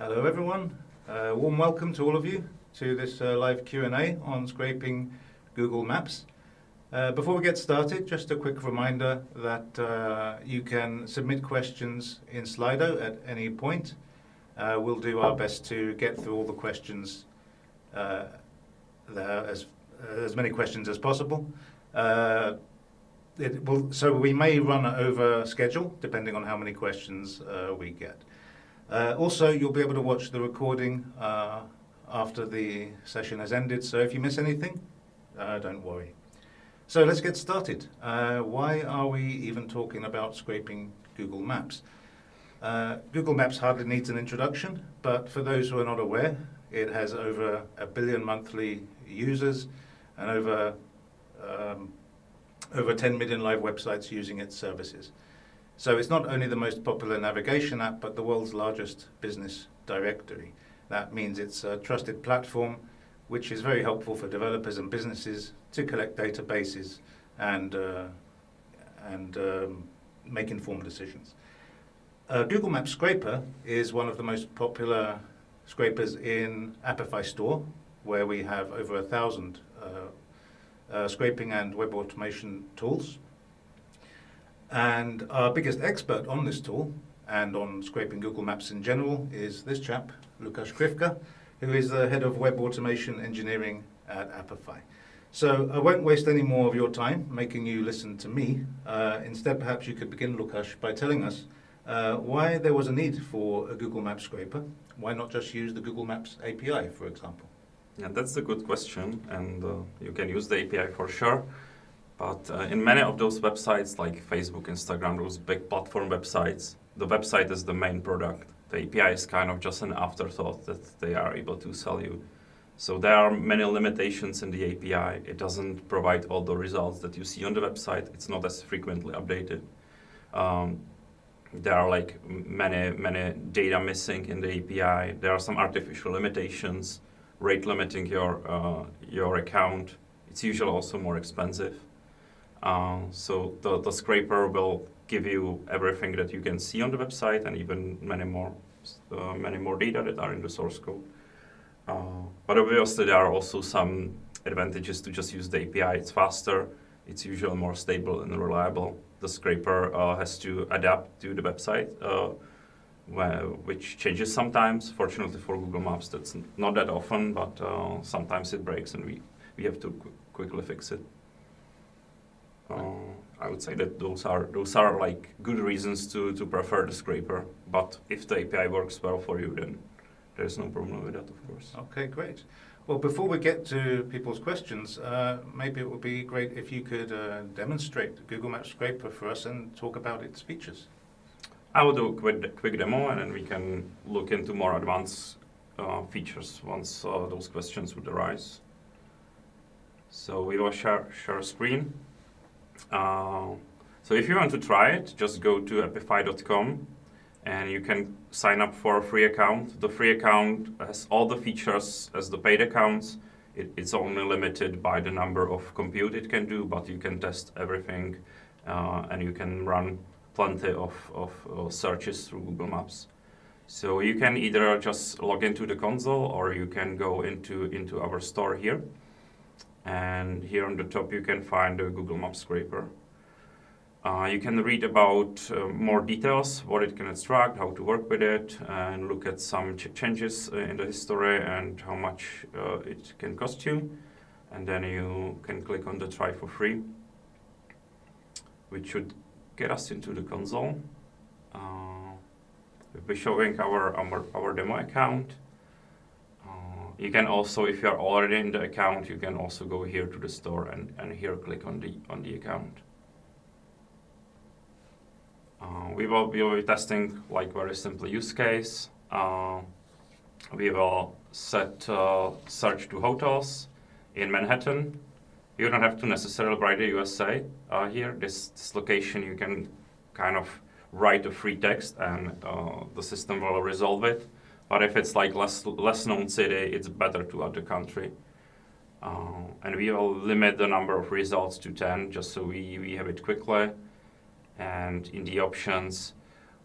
Hello everyone, warm welcome to all of you to this live Q&A on scraping Google Maps. Before we get started, just a quick reminder that you can submit questions in Slido at any point. We'll do our best to get through all the questions, as many questions as possible. So we may run over schedule depending on how many questions we get. Also, you'll be able to watch the recording after the session has ended, so if you miss anything, don't worry. So let's get started. Why are we even talking about scraping Google Maps? Google Maps hardly needs an introduction, but for those who are not aware, it has over 1 billion monthly users and over 10 million live websites using its services. So it's not only the most popular navigation app, but the world's largest business directory. That means it's a trusted platform which is very helpful for developers and businesses to collect databases and make informed decisions. Google Maps Scraper is one of the most popular scrapers in Apify store, where we have over 1,000 scraping and web automation tools. And our biggest expert on this tool and on scraping Google Maps in general is this chap, Lukas Krivka, who is the head of web automation engineering at Apify. So I won't waste any more of your time making you listen to me. Instead, perhaps you could begin, Lukas, by telling us why there was a need for a Google Maps scraper. Why not just use the Google Maps API, for example? Yeah, that's a good question, and you can use the API for sure. But in many of those websites, like Facebook, Instagram, those big platform websites, the website is the main product. The API is kind of just an afterthought that they are able to sell you. So there are many limitations in the API. It doesn't provide all the results that you see on the website. It's not as frequently updated. There are like many data missing in the API. There are some artificial limitations, rate limiting your account. It's usually also more expensive. So the scraper will give you everything that you can see on the website and even many more data that are in the source code. But obviously there are also some advantages to just use the API. It's faster, it's usually more stable and reliable. The scraper has to adapt to the website, which changes sometimes. Fortunately for Google Maps, that's not that often, but sometimes it breaks and we have to quickly fix it. I would say that those are like good reasons to prefer the scraper. But if the API works well for you, then there's no problem with that, of course. Okay, great. Well, before we get to people's questions, maybe it would be great if you could demonstrate the Google Maps scraper for us and talk about its features. I will do a quick demo, and then we can look into more advanced features once those questions would arise. So we will share a screen. So if you want to try it, just go to apify.com and you can sign up for a free account. The free account has all the features as the paid accounts. It's only limited by the number of compute it can do, but you can test everything and you can run plenty of searches through Google Maps. So you can either just log into the console or you can go into our store here. And here on the top you can find the Google Maps scraper. You can read about more details, what it can extract, how to work with it, and look at some changes in the history and how much it can cost you. And then you can click on the try for free, which should get us into the console. We'll be showing our demo account. You can also, if you are already in the account, you can also go here to the store and here click on the account. We will be testing like very simple use case. We will set search to hotels in Manhattan. You don't have to necessarily write the USA here. This location you can kind of write a free text and the system will resolve it. But if it's like less known city, it's better to add the country. And we will limit the number of results to 10, just so we have it quickly. And in the options,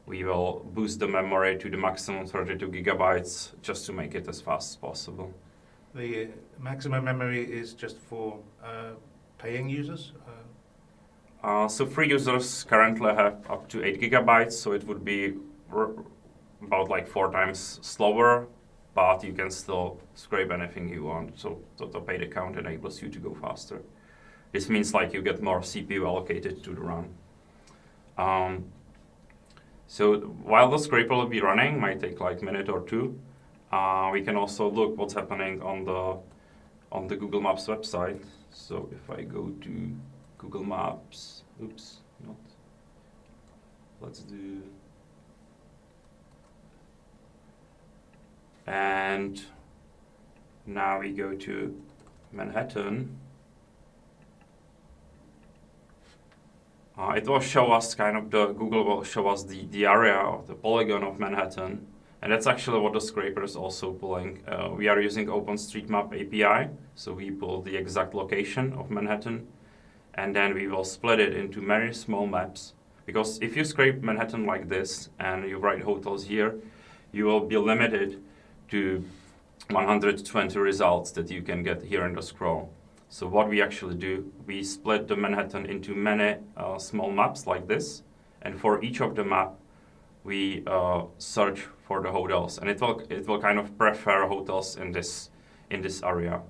we will boost the memory to the maximum 32 gigabytes just to make it as fast as possible. The maximum memory is just for paying users? So free users currently have up to 8 gigabytes, so it would be about like 4 times slower, but you can still scrape anything you want. So the paid account enables you to go faster. This means like you get more CPU allocated to the run. So while the scraper will be running, might take like a minute or two, we can also look what's happening on the Google Maps website. So if I go to Google Maps, let's do, and now we go to Manhattan. It will show us Google will show us the area of the polygon of Manhattan. And that's actually what the scraper is also pulling. We are using OpenStreetMap API, so we pull the exact location of Manhattan, and then we will split it into many small maps. Because if you scrape Manhattan like this and you write hotels here, you will be limited to 120 results that you can get here in the scroll. So what we actually do, we split the Manhattan into many small maps like this, and for each of the map, we search for the hotels, and it will kind of prefer hotels in this area.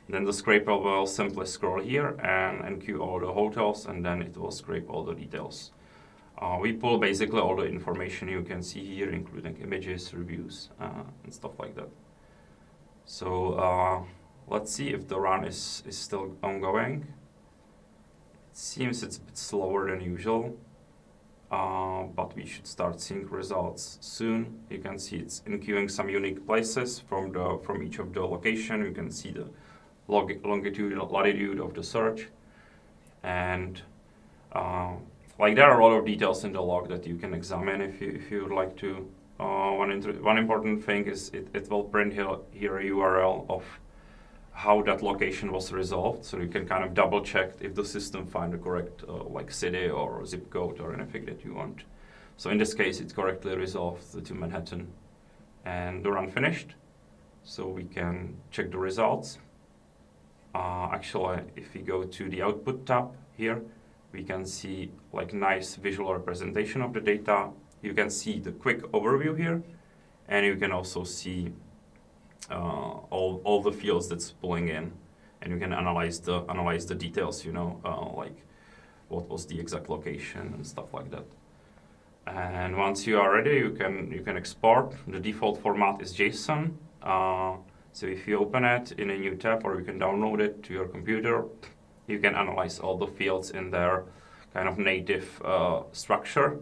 Then the scraper will simply scroll here and enqueue all the hotels, and then it will scrape all the details. We pull basically all the information you can see here, including images, reviews, and stuff like that. So let's see if the run is still ongoing. It seems it's a bit slower than usual. But we should start seeing results soon. You can see it's enqueuing some unique places from each of the location. You can see the longitude, latitude of the search, and like there are a lot of details in the log that you can examine if you would like to. One important thing is it will print here a URL of how that location was resolved, so you can kind of double check if the system find the correct like city or zip code or anything that you want. So in this case, it correctly resolved to Manhattan, and the run finished. So we can check the results. Actually, if we go to the output tab here, we can see like nice visual representation of the data. You can see the quick overview here, and you can also see all the fields that's pulling in, and you can analyze the details, like what was the exact location and stuff like that. And once you are ready, you can export. The default format is JSON. So if you open it in a new tab, or you can download it to your computer, you can analyze all the fields in their kind of native structure.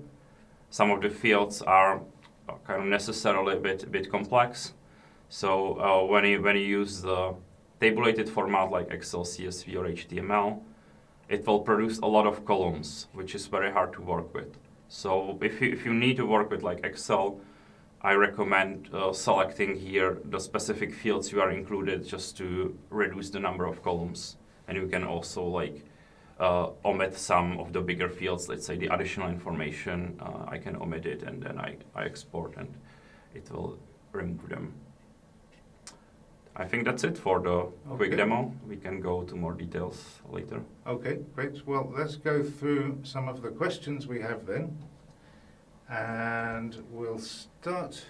Some of the fields are kind of necessarily a bit complex. So when you use the tabulated format like Excel, CSV, or HTML, it will produce a lot of columns, which is very hard to work with. So if you need to work with like Excel, I recommend selecting here the specific fields you are included just to reduce the number of columns. And you can also like omit some of the bigger fields, let's say the additional information, I can omit it, and then I export, and it will remove them. I think that's it for the quick demo. We can go to more details later. Okay, great. Well, let's go through some of the questions we have then. And we'll start,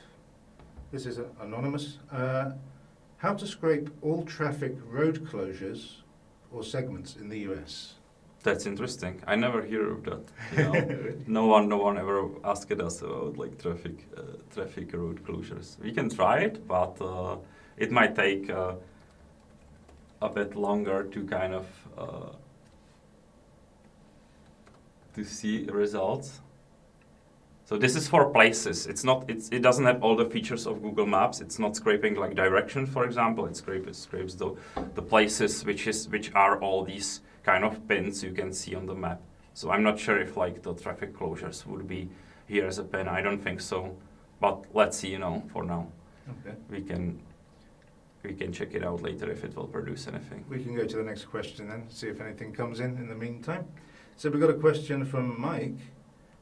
this is anonymous. How to scrape all traffic road closures or segments in the US? That's interesting. I never hear of that. No one ever asked us about like traffic road closures. We can try it, but it might take a bit longer to kind of to see results. So this is for places. It doesn't have all the features of Google Maps. It's not scraping like direction, for example. It scrapes the places which are all these kind of pins you can see on the map. So I'm not sure if like the traffic closures would be here as a pin. I don't think so. But let's see, for now. Okay. We can check it out later if it will produce anything. We can go to the next question then, see if anything comes in the meantime. So we've got a question from Mike.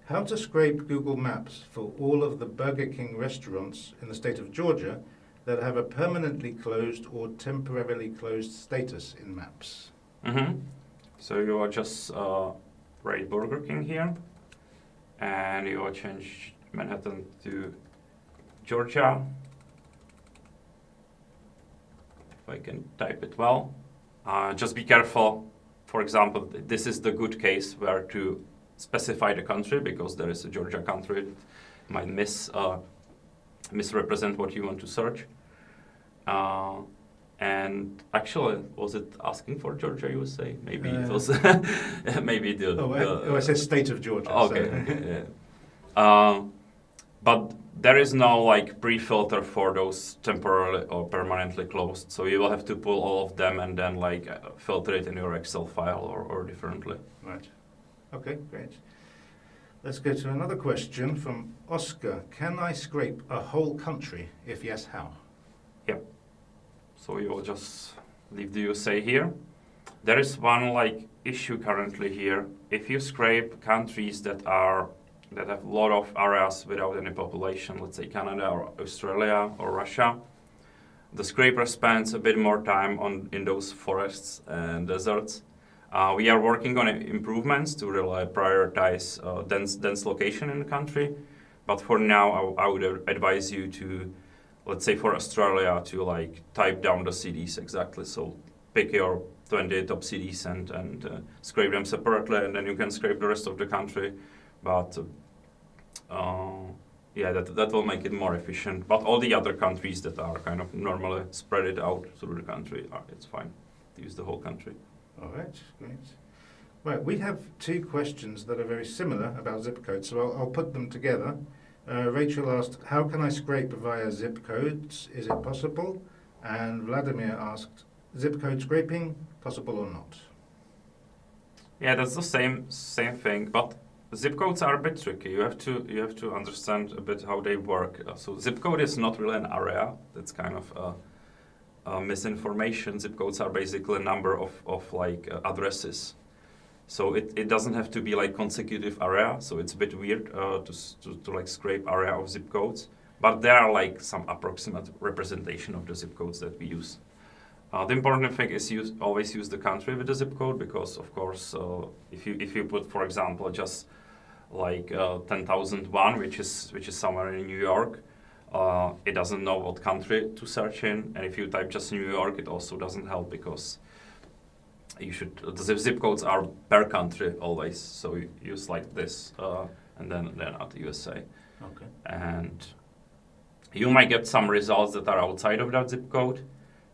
How to scrape Google Maps for all of the Burger King restaurants in the state of Georgia that have a permanently closed or temporarily closed status in Maps. So you will just write Burger King here, and you will change Manhattan to Georgia. If I can type it well. Just be careful. For example, this is the good case where to specify the country, because there is a Georgia country. It might misrepresent what you want to search. And actually, was it asking for Georgia, you would say? Maybe it was. Maybe I said state of Georgia. Okay. So. Okay, yeah. But there is no like pre-filter for those temporarily or permanently closed. So you will have to pull all of them and then like filter it in your Excel file or differently. Right. Okay, great. Let's go to another question from Oscar. Can I scrape a whole country? If yes, how? Yep. So you will just leave the USA here. There is one like issue currently here. If you scrape countries that have a lot of areas without any population, let's say Canada or Australia or Russia, the scraper spends a bit more time in those forests and deserts. We are working on improvements to really prioritize dense location in the country. But for now, I would advise you to, let's say for Australia, to like type down the cities exactly. So pick your 20 top cities and scrape them separately, and then you can scrape the rest of the country. But yeah, that will make it more efficient. But all the other countries that are kind of normally spread it out through the country, it's fine to use the whole country. All right, great. Right, we have two questions that are very similar about zip codes, so I'll put them together. Rachel asked, how can I scrape via zip codes? Is it possible? And Vladimir asked, zip code scraping, possible or not? Yeah, that's the same thing, but zip codes are a bit tricky. You have to understand a bit how they work. So zip code is not really an area. That's kind of misinformation. Zip codes are basically a number of like addresses. So it doesn't have to be like consecutive area. So it's a bit weird to like scrape area of zip codes. But there are like some approximate representation of the zip codes that we use. The important thing is always use the country with the zip code, because of course if you put, for example, just like 10,001, which is somewhere in New York, it doesn't know what country to search in, and if you type just New York, it also doesn't help, because the zip codes are per country always. So you use like this, and then at USA. Okay. And you might get some results that are outside of that zip code,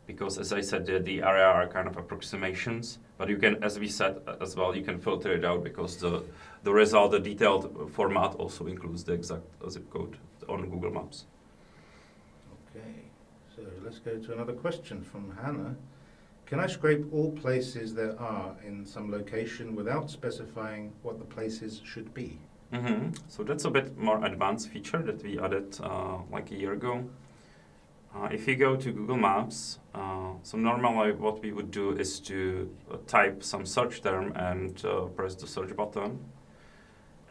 because as I said, the area are kind of approximations. But you can, as we said as well, you can filter it out, because the result, the detailed format also includes the exact zip code on Google Maps. Okay, so let's go to another question from Hannah. Can I scrape all places there are in some location without specifying what the places should be? So that's a bit more advanced feature that we added like a year ago. If you go to Google Maps, so normally what we would do is to type some search term and press the search button.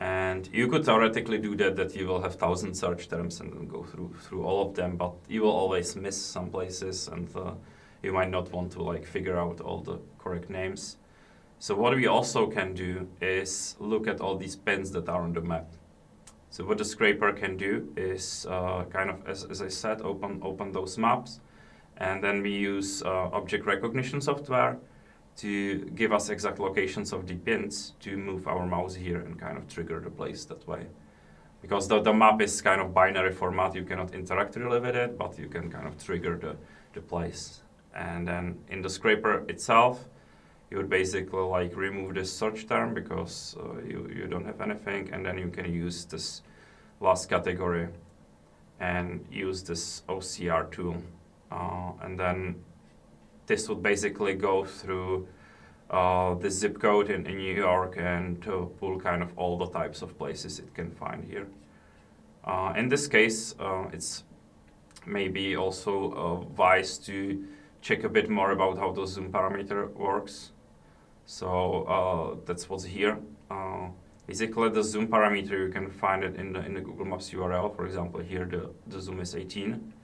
And you could theoretically do that you will have 1,000 search terms and then go through all of them, but you will always miss some places, and you might not want to like figure out all the correct names. So what we also can do is look at all these pins that are on the map. So what the scraper can do is kind of, as I said, open those maps, and then we use object recognition software to give us exact locations of the pins to move our mouse here and kind of trigger the place that way. Because the map is kind of binary format, you cannot interact really with it, but you can kind of trigger the place. And then in the scraper itself, you would basically like remove this search term, because you don't have anything, and then you can use this last category and use this OCR tool. And then this would basically go through the zip code in New York and pull kind of all the types of places it can find here. In this case, it's maybe also wise to check a bit more about how the zoom parameter works. So that's what's here. Basically, the zoom parameter, you can find it in the Google Maps URL. For example, here the zoom is 18,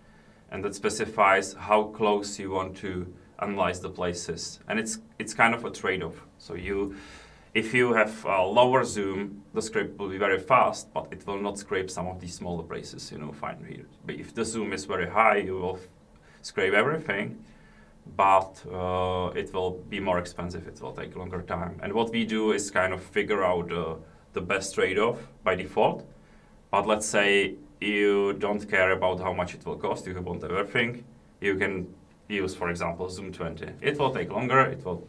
and that specifies how close you want to analyze the places. And it's kind of a trade-off. So if you have a lower zoom, the scrape will be very fast, but it will not scrape some of these smaller places, find here. But if the zoom is very high, you will scrape everything, but it will be more expensive. It will take longer time. And what we do is kind of figure out the best trade-off by default. But let's say you don't care about how much it will cost. You want everything. You can use, for example, zoom 20. It will take longer. It will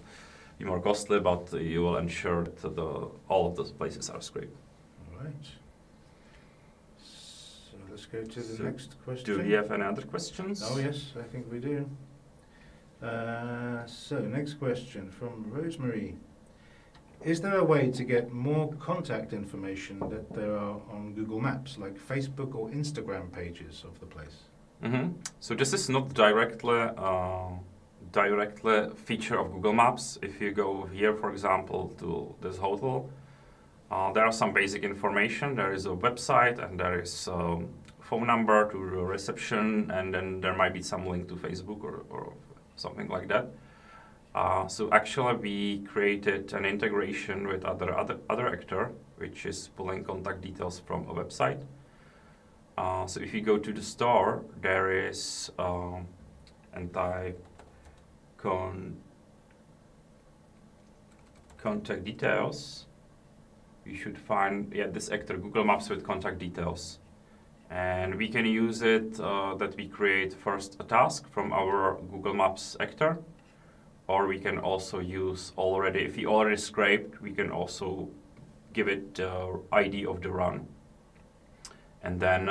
be more costly, but you will ensure that all of those places are scraped. All right. So let's go to the next question. Do we have any other questions? Oh yes, I think we do. So next question from Rosemary. Is there a way to get more contact information that there are on Google Maps, like Facebook or Instagram pages of the place? Mm-hmm. So this is not directly feature of Google Maps. If you go here, for example, to this hotel, there are some basic information. There is a website and there is a phone number to the reception, and then there might be some link to Facebook or something like that. So actually we created an integration with other actor, which is pulling contact details from a website. So if you go to the store, there is and type contact details, you should find this actor Google Maps with contact details. And we can use it that we create first a task from our Google Maps actor, or we can also use already, if we already scraped, we can also give it the ID of the run. And then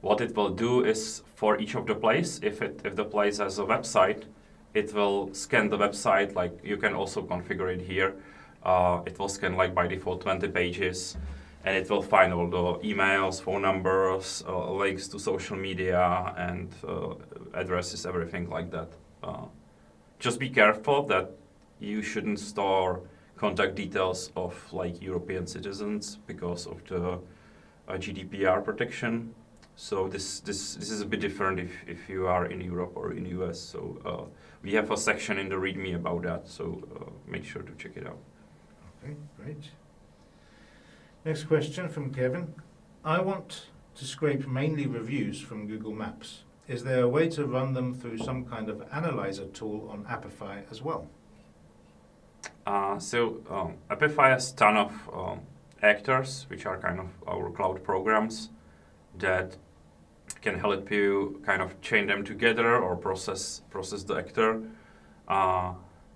what it will do is for each of the place, if the place has a website, it will scan the website. Like you can also configure it here. It will scan like by default 20 pages, and it will find all the emails, phone numbers, links to social media, and addresses, everything like that. Just be careful that you shouldn't store contact details of like European citizens because of the GDPR protection. So this is a bit different if you are in Europe or in US. So we have a section in the README about that. So make sure to check it out. Okay, great. Next question from Kevin. I want to scrape mainly reviews from Google Maps. Is there a way to run them through some kind of analyzer tool on Apify as well? Apify has a ton of actors, which are kind of our cloud programs that can help you kind of chain them together or process the actor.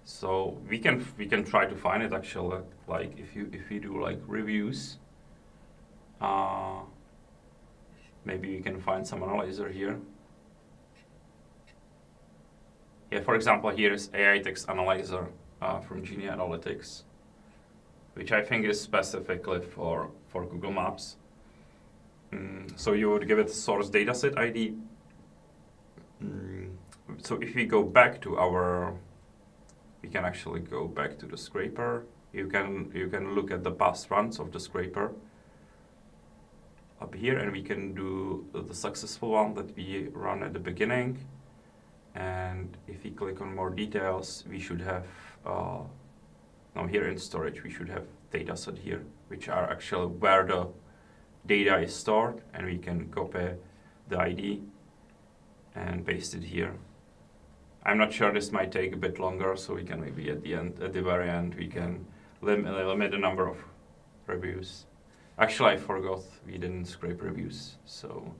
So we can try to find it actually. Like if you do like reviews, maybe you can find some analyzer here. Yeah, for example, here is AI text analyzer from Genie Analytics, which I think is specifically for Google Maps. So you would give it source dataset ID. So if we go back to we can actually go back to the scraper. You can look at the past runs of the scraper up here, and we can do the successful one that we run at the beginning. And if we click on more details, we should have now here in storage we should have dataset here, which are actually where the data is stored, and we can copy the ID and paste it here. I'm not sure, this might take a bit longer, so we can maybe at the very end, we can limit the number of reviews. Actually, I forgot we didn't scrape reviews, so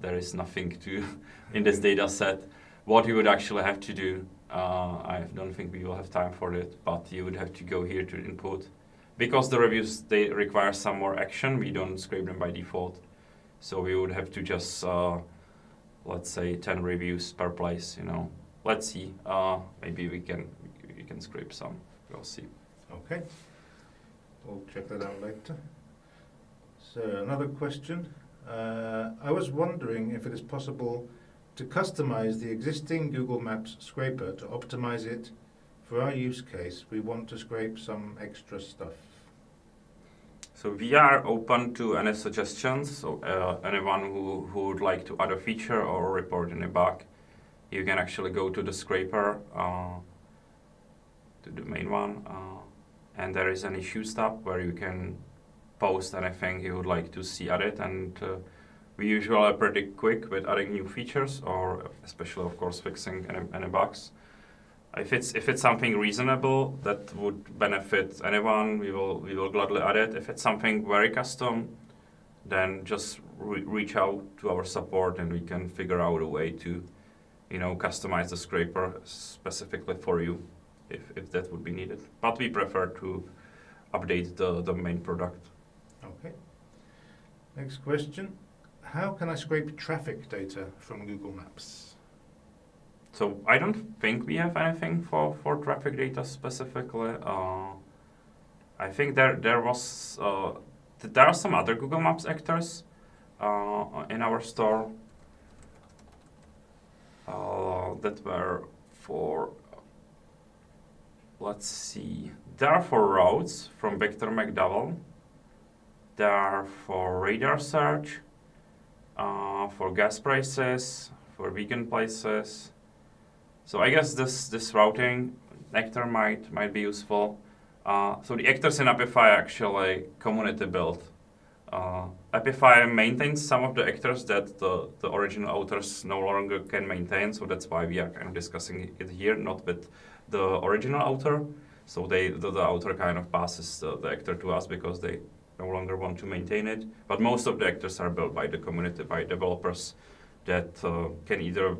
there is nothing to in this data set. What you would actually have to do, I don't think we will have time for it, but you would have to go here to input. Because the reviews, they require some more action, we don't scrape them by default. So we would have to just, let's say 10 reviews per place, Let's see, maybe we can scrape some, we'll see. Okay, we'll check that out later. So another question. I was wondering if it is possible to customize the existing Google Maps scraper to optimize it. For our use case, we want to scrape some extra stuff. So we are open to any suggestions. So anyone who would like to add a feature or report any bug, you can actually go to the scraper, to the main one, and there is an issues tab where you can post anything you would like to see added, and we usually are pretty quick with adding new features, or especially of course fixing any bugs. If it's something reasonable that would benefit anyone, we will gladly add it. If it's something very custom, then just reach out to our support and we can figure out a way to, customize the scraper specifically for you, if that would be needed. But we prefer to update the main product. Okay. Next question. How can I scrape traffic data from Google Maps? So I don't think we have anything for traffic data specifically. I think there are some other Google Maps actors in our store that were for, let's see, they are for roads from Victor McDowell. They are for radar search, for gas prices, for vegan places. So I guess this routing actor might be useful. So the actors in Apify are actually community built. Apify maintains some of the actors that the original authors no longer can maintain, so that's why we are kind of discussing it here, not with the original author. So the author kind of passes the actor to us because they no longer want to maintain it. But most of the actors are built by the community, by developers that can either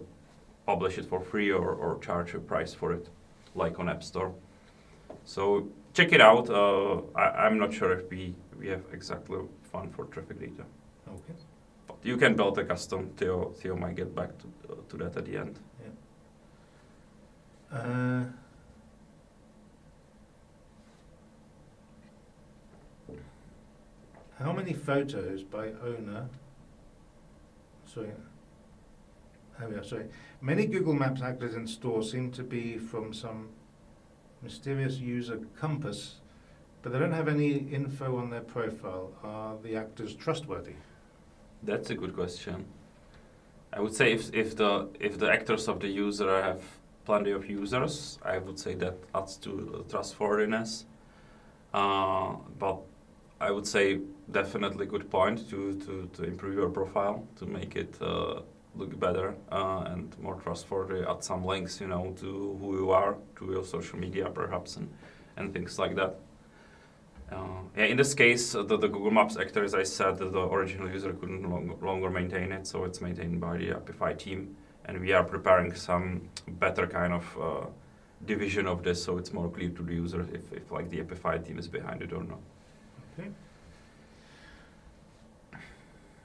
publish it for free or charge a price for it, like on App Store. So check it out. I'm not sure if we have exactly one for traffic data. Okay. But you can build a custom. Theo might get back to that at the end. Yeah. How many photos by owner? Sorry. Many Google Maps actors in store seem to be from some mysterious user Compass, but they don't have any info on their profile. Are the actors trustworthy? That's a good question. I would say if the actors of the user have plenty of users, I would say that adds to trustworthiness. But I would say definitely good point to improve your profile, to make it look better and more trustworthy. Add some links, to who you are, to your social media perhaps, and things like that. In this case, the Google Maps actor, as I said, the original user couldn't longer maintain it, so it's maintained by the Apify team, and we are preparing some better kind of division of this, so it's more clear to the user if like the Apify team is behind it or not. Okay.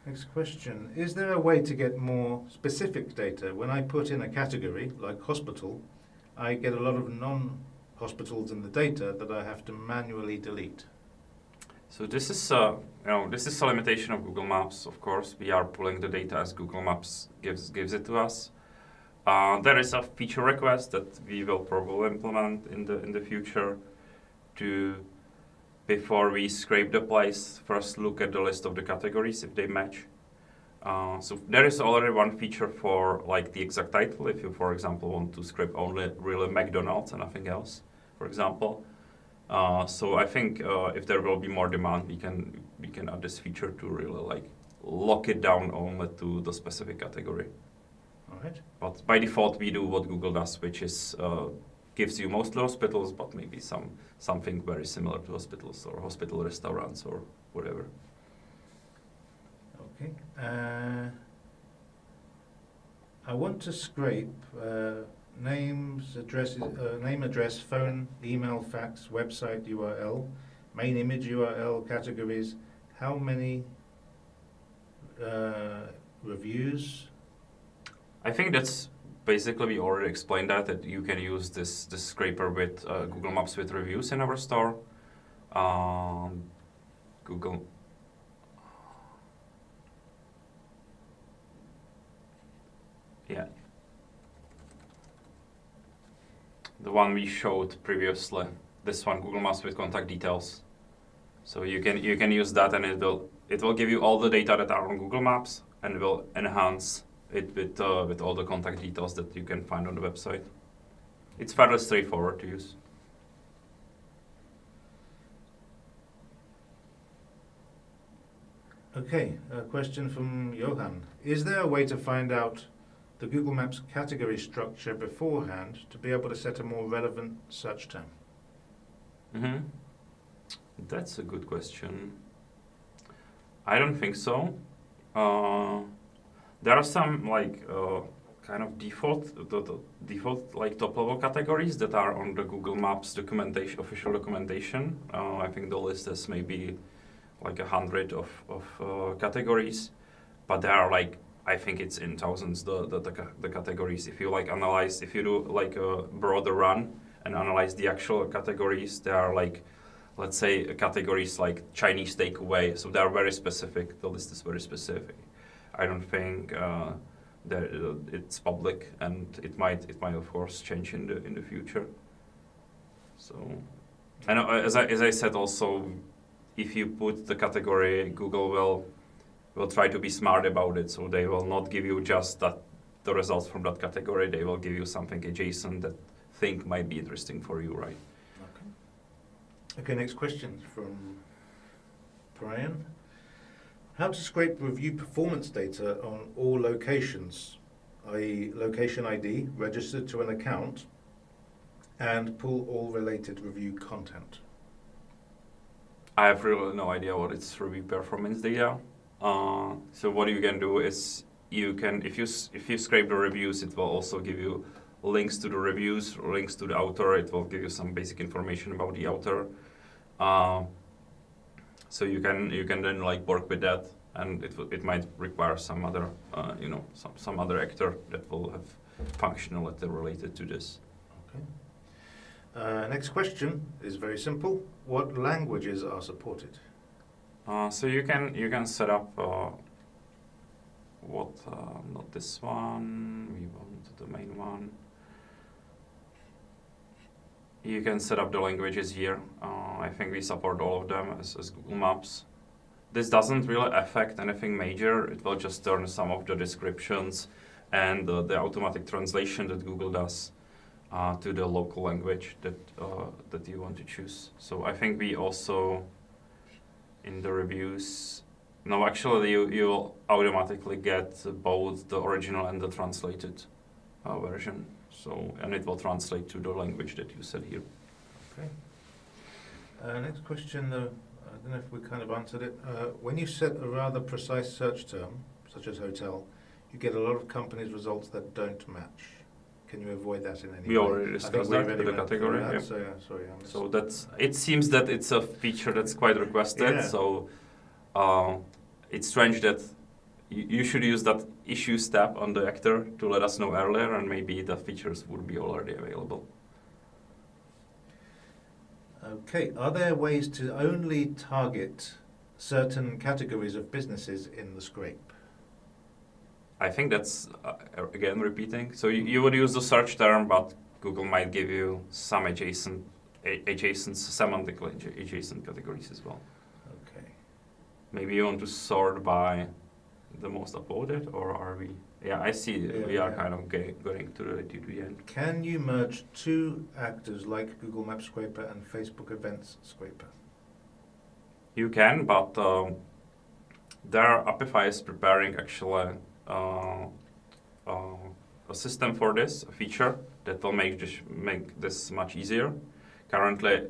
Next question. Is there a way to get more specific data? When I put in a category, like hospital, I get a lot of non-hospitals in the data that I have to manually delete. So this is this is a limitation of Google Maps. Of course, we are pulling the data as Google Maps gives it to us. There is a feature request that we will probably implement in the future to, before we scrape the place, first look at the list of the categories if they match. So there is already one feature for like the exact title if you, for example, want to scrape only really McDonald's and nothing else, for example. So I think if there will be more demand, we can add this feature to really like lock it down only to the specific category. All right. But by default, we do what Google does, which is gives you mostly hospitals, but maybe something very similar to hospitals or hospital restaurants or whatever. Okay. I want to scrape names, addresses, name, address, phone, email, fax, website URL, main image URL, categories. How many reviews? I think that's basically, we already explained that you can use this scraper with Google Maps with reviews in our store. Google. Yeah. The one we showed previously. This one, Google Maps with contact details. So you can use that, and it will give you all the data that are on Google Maps, and it will enhance it with all the contact details that you can find on the website. It's fairly straightforward to use. Okay, a question from Johan. Is there a way to find out the Google Maps category structure beforehand to be able to set a more relevant search term? Mm-hmm. That's a good question. I don't think so. There are some kind of default like top level categories that are on the Google Maps documentation, official documentation. I think the list has maybe like 100 of categories, but there are I think it's in thousands the categories. If you if you do like a broader run and analyze the actual categories, there are let's say categories like Chinese takeaway, so they are very specific. The list is very specific. I don't think that it's public, and it might of course change in the future. So, and as I said also, if you put the category, Google will try to be smart about it. So they will not give you just the results from that category. They will give you something adjacent that think might be interesting for you, right? Okay, next question from Brian. How to scrape review performance data on all locations, i.e. locationId registered to an account, and pull all related review content? I have really no idea what is review performance data. So what you can do is you can, if you scrape the reviews, it will also give you links to the reviews, links to the author. It will give you some basic information about the author. So you can then work with that, and it might require some other some other actor that will have functionality related to this. Okay. Next question is very simple. What languages are supported? So you can set up not this one. We want the main one. You can set up the languages here. I think we support all of them as Google Maps. This doesn't really affect anything major. It will just turn some of the descriptions and the automatic translation that Google does to the local language that you want to choose. So I think we also, in the reviews, no, actually you will automatically get both the original and the translated version. So, and it will translate to the language that you said here. Okay. Next question, I don't know if we kind of answered it. When you set a rather precise search term, such as hotel, you get a lot of companies' results that don't match. Can you avoid that in any way? We already discussed that with the category. Yeah. So, yeah, sorry. So that's, it seems that it's a feature that's quite requested. Yeah. So it's strange that you should use that issue step on the actor to let us know earlier, and maybe the features would be already available. Okay, are there ways to only target certain categories of businesses in the scrape? I think that's, again, repeating. So you would use the search term, but Google might give you some adjacent semantically adjacent categories as well. Okay. Maybe you want to sort by the most uploaded, or are we? Yeah, I see. Yeah, we are yeah. kind of going to the end. Can you merge two actors like Google Maps Scraper and Facebook Events Scraper? You can, but Apify is preparing actually a system for this, a feature that will make this much easier. Currently,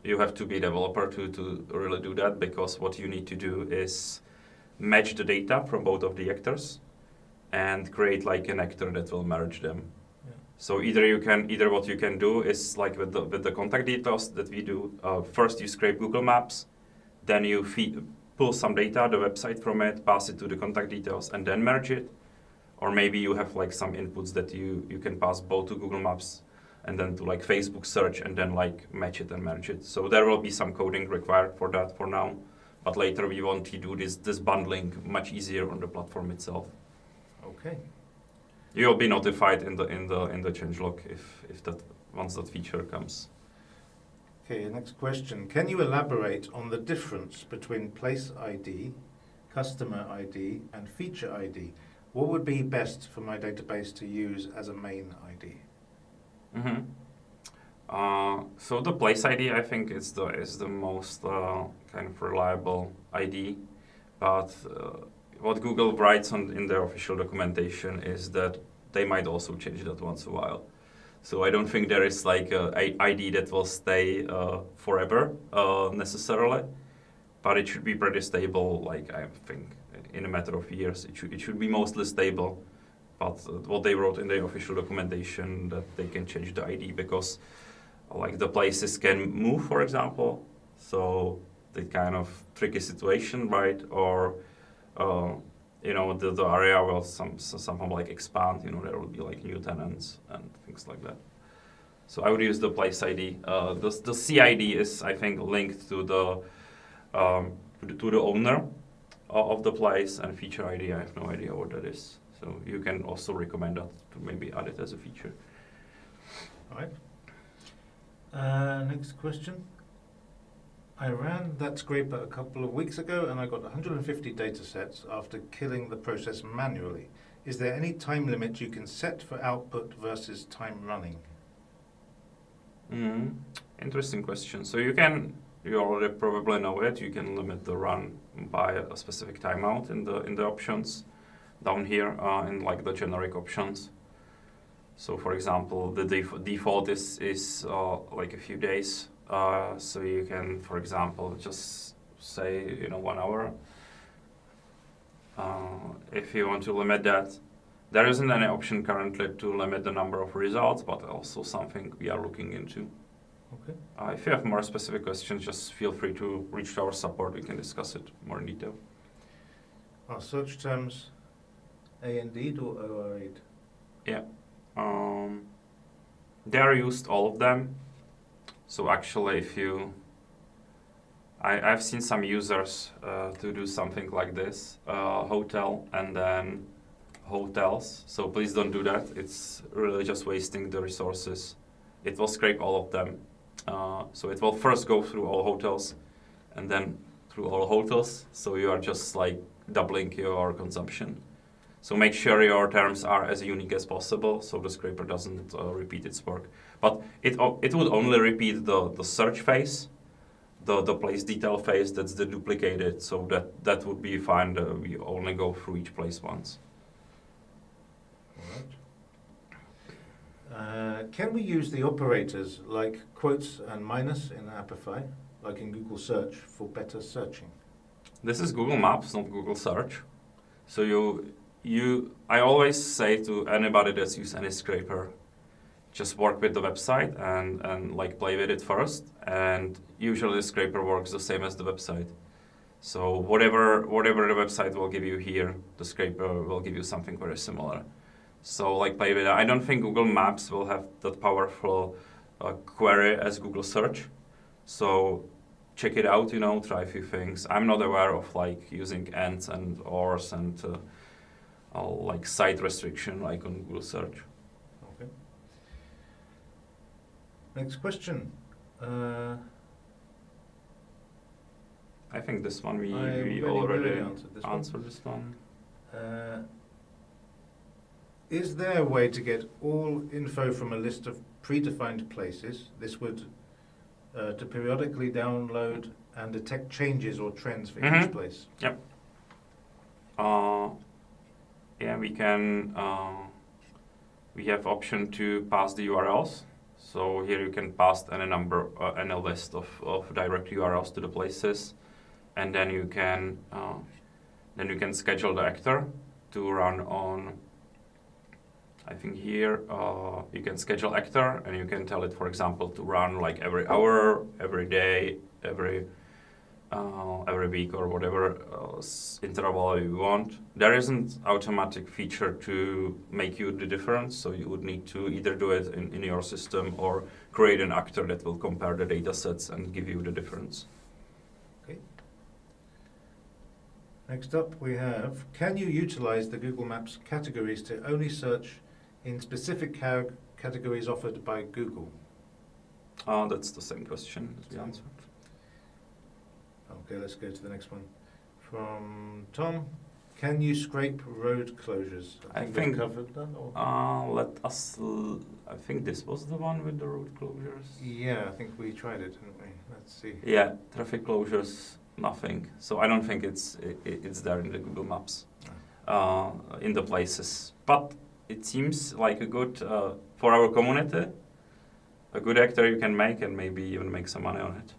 you have to be a developer to really do that, because what you need to do is match the data from both of the actors and create an actor that will merge them. Yeah. So either what you can do is with the contact details that we do. First, you scrape Google Maps, then you pull some data, the website from it, pass it to the contact details, and then merge it. Or maybe you have some inputs that you can pass both to Google Maps and then to Facebook search, and then match it and merge it. So there will be some coding required for that for now, but later we want to do this bundling much easier on the platform itself. Okay. You will be notified in the changelog if that once that feature comes. Okay, next question. Can you elaborate on the difference between placeId, customerId, and featureId? What would be best for my database to use as a main ID? Mm-hmm. So the placeId, I think, is the most kind of reliable ID, but what Google writes in their official documentation is that they might also change that once in a while. So I don't think there is like a ID that will stay forever necessarily, but it should be pretty stable. Like I think in a matter of years, it should be mostly stable. But what they wrote in their official documentation that they can change the ID because like the places can move, for example. So the kind of tricky situation, right? Or the area will somehow like expand. There will be like new tenants and things like that. So I would use the place ID. The CID is, I think, linked to the owner of the place, and feature ID, I have no idea what that is. So you can also recommend that to maybe add it as a feature. All right. Next question. I ran that scraper a couple of weeks ago and I got 150 datasets after killing the process manually. Is there any time limit you can set for output versus time running? Interesting question. So you already probably know it. You can limit the run by a specific timeout in the options down here in like the generic options. So for example, the default is like a few days. So you can, for example, just say 1 hour. If you want to limit that, there isn't any option currently to limit the number of results, but also something we are looking into. Okay. If you have more specific questions, just feel free to reach to our support. We can discuss it more in detail. Are search terms AND'd or OR'd? Yeah. They are used, all of them. So actually, I've seen some users to do something like this, hotel and then hotels. So please don't do that. It's really just wasting the resources. It will scrape all of them. So it will first go through all hotels and then through all hotels. So you are just like doubling your consumption. So make sure your terms are as unique as possible so the scraper doesn't repeat its work. But it would only repeat the search phase, the place detail phase, that's the duplicated. So that would be fine. We only go through each place once. All right. Can we use the operators like quotes and minus in Apify, like in Google Search, for better searching? This is Google Maps, not Google Search. So I always say to anybody that's used any scraper, just work with the website and like play with it first. And usually the scraper works the same as the website. So whatever the website will give you here, the scraper will give you something very similar. So like play with it. I don't think Google Maps will have that powerful query as Google Search. So check it out, try a few things. I'm not aware of like using ands and ors and like site restriction like on Google Search. Okay. Next question. I think this one we already already answered this one. Is there a way to get all info from a list of predefined places? This would to periodically download and detect changes or trends for each place. Yep. Yeah, we can. We have option to pass the URLs. So here you can pass any list of direct URLs to the places, and then you can schedule the actor to run on. I think here you can schedule actor, and you can tell it, for example, to run like every hour, every day, every week, or whatever interval you want. There isn't automatic feature to make you the difference, so you would need to either do it in your system or create an actor that will compare the data sets and give you the difference. Okay. Next up we have, can you utilize the Google Maps categories to only search in specific categories offered by Google? That's the same question as we answered. Okay, let's go to the next one. From Tom, can you scrape road closures? I we've think- covered that. Or? I think this was the one with the road closures. Yeah, I think we tried it, didn't we? Let's see. Yeah, traffic closures, nothing. So I don't think it's there in the Google Maps, in the places. But it seems like a good, for our community, a good actor you can make and maybe even make some money on it.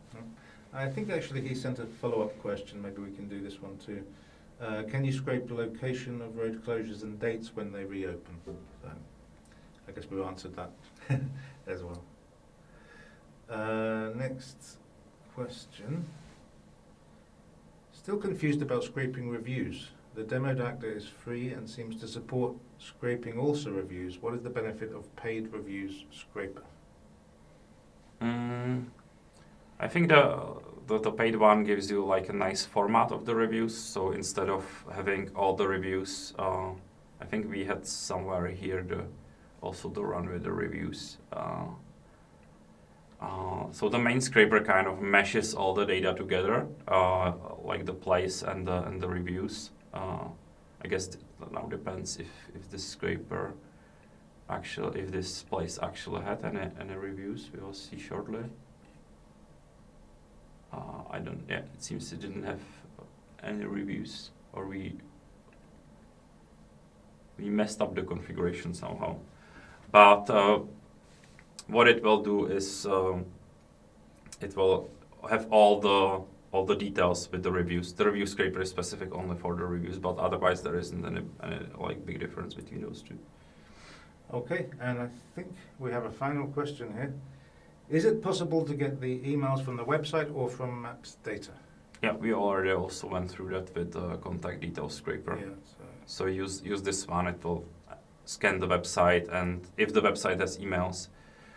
I think actually he sent a follow-up question. Maybe we can do this one too. Can you scrape the location of road closures and dates when they reopen? So I guess we've answered that as well. Next question. Still confused about scraping reviews. The demoed actor is free and seems to support scraping also reviews. What is the benefit of paid reviews scraper? I think the paid one gives you like a nice format of the reviews. So instead of having all the reviews, I think we had somewhere here also the run with the reviews. So the main scraper kind of meshes all the data together, like the place and the reviews. I guess it now depends if this scraper if this place actually had any reviews. We will see shortly. It seems it didn't have any reviews, or we messed up the configuration somehow. But what it will do is it will have all the details with the reviews. The review scraper is specific only for the reviews, but otherwise there isn't any like big difference between those two. Okay, and I think we have a final question here. Is it possible to get the emails from the website or from Maps data? Yeah, we already also went through that with the contact details scraper. Yeah, So use this one. It will scan the website, and if the website has emails,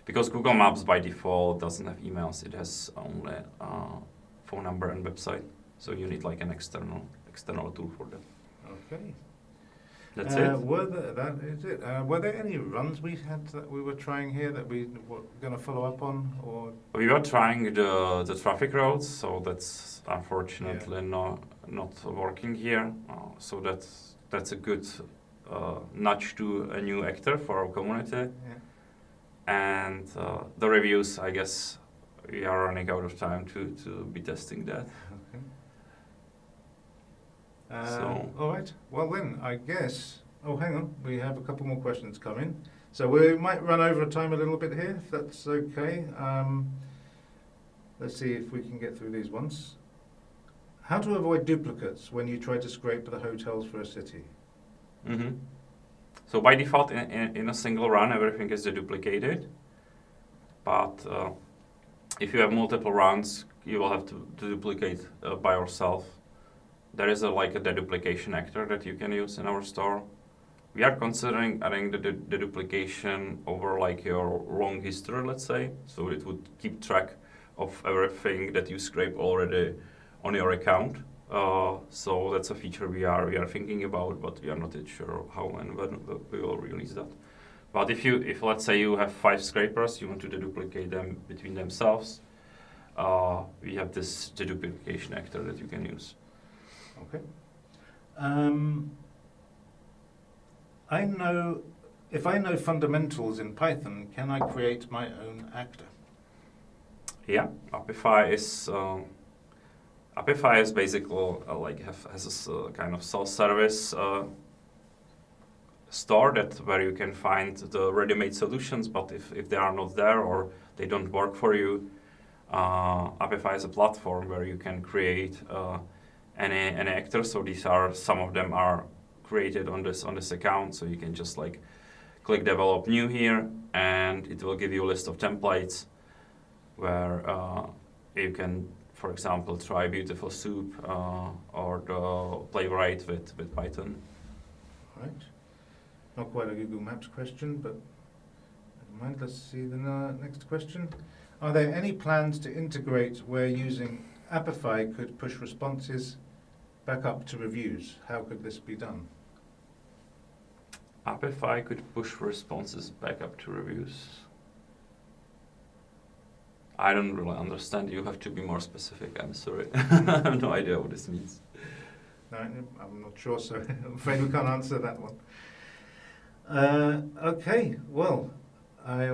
because Google Maps by default doesn't have emails, it has only phone number and website. So you need like an external tool for that. okay. That's it. Were there any runs we had that we were trying here that we were going to follow up on, or? We were trying the traffic roads, so that's unfortunately not working here. So that's a good nudge to a new actor for our community. Yeah. And the reviews, I guess we are running out of time to be testing that. Okay. So- all right. Well then, I guess. Oh, hang on. We have a couple more questions coming. So we might run over time a little bit here, if that's okay. Let's see if we can get through these ones. How to avoid duplicates when you try to scrape the hotels for a city? Mm-hmm. So by default, in a single run, everything is deduplicated. But if you have multiple runs, you will have to duplicate by yourself. There is a deduplication actor that you can use in our store. We are considering adding the deduplication over like your long history, let's say. So it would keep track of everything that you scrape already on your account. So that's a feature we are thinking about, but we are not yet sure how and when we will release that. But if let's say you have 5 scrapers, you want to deduplicate them between themselves, we have this deduplication actor that you can use. Okay. If I know fundamentals in Python, can I create my own actor? Yeah, Apify is basically has a kind of self-service store where you can find the ready-made solutions. But if they are not there or they don't work for you, Apify is a platform where you can create any actor. So some of them are created on this account. So you can just click develop new here, and it will give you a list of templates where you can, for example, try Beautiful Soup or the playwright with Python. Right. Not quite a Google Maps question, but never mind. Let's see the next question. Are there any plans to integrate where using Apify could push responses back up to reviews? How could this be done? Apify could push responses back up to reviews. I don't really understand. You have to be more specific. I'm sorry. I have no idea what this means. No, I'm not sure, so I'm afraid we can't answer that one. Okay, well,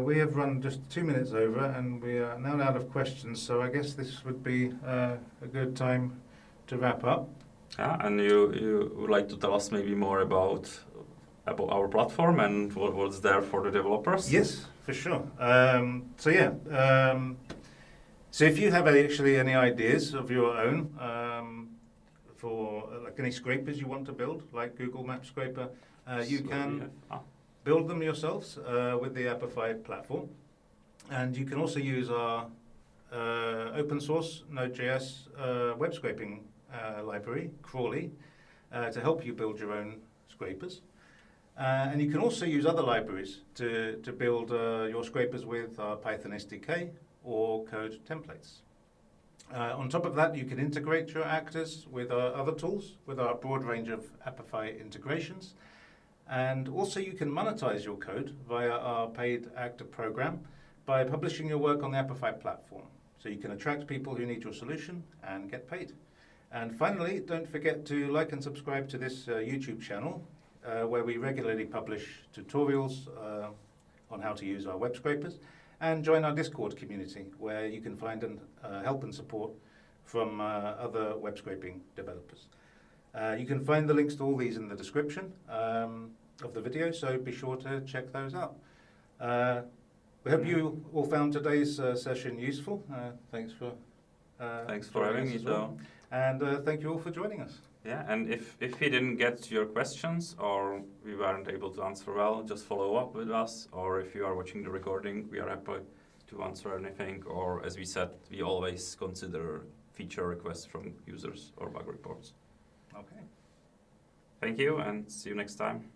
we have run just 2 minutes over, and we are now out of questions, so I guess this would be a good time to wrap up. Yeah, and you would like to tell us maybe more about our platform and what's there for the developers? Yes, for sure. So if you have actually any ideas of your own for like any scrapers you want to build, like Google Map Scraper, you can build them yourselves with the Apify platform. And you can also use our open source Node.js web scraping library, Crawley, to help you build your own scrapers. And you can also use other libraries to build your scrapers with Python SDK or code templates. On top of that, you can integrate your actors with other tools, with our broad range of Apify integrations. And also you can monetize your code via our paid actor program by publishing your work on the Apify platform. So you can attract people who need your solution and get paid. And finally, don't forget to like and subscribe to this YouTube channel, where we regularly publish tutorials on how to use our web scrapers, and join our Discord community, where you can find help and support from other web scraping developers. You can find the links to all these in the description of the video, so be sure to check those out. We hope you all found today's session useful. Thanks for having me, though. And thank you all for joining us. Yeah, and if we didn't get to your questions or we weren't able to answer well, just follow up with us. Or if you are watching the recording, we are happy to answer anything. Or as we said, we always consider feature requests from users or bug reports. Okay. Thank you, and see you next time.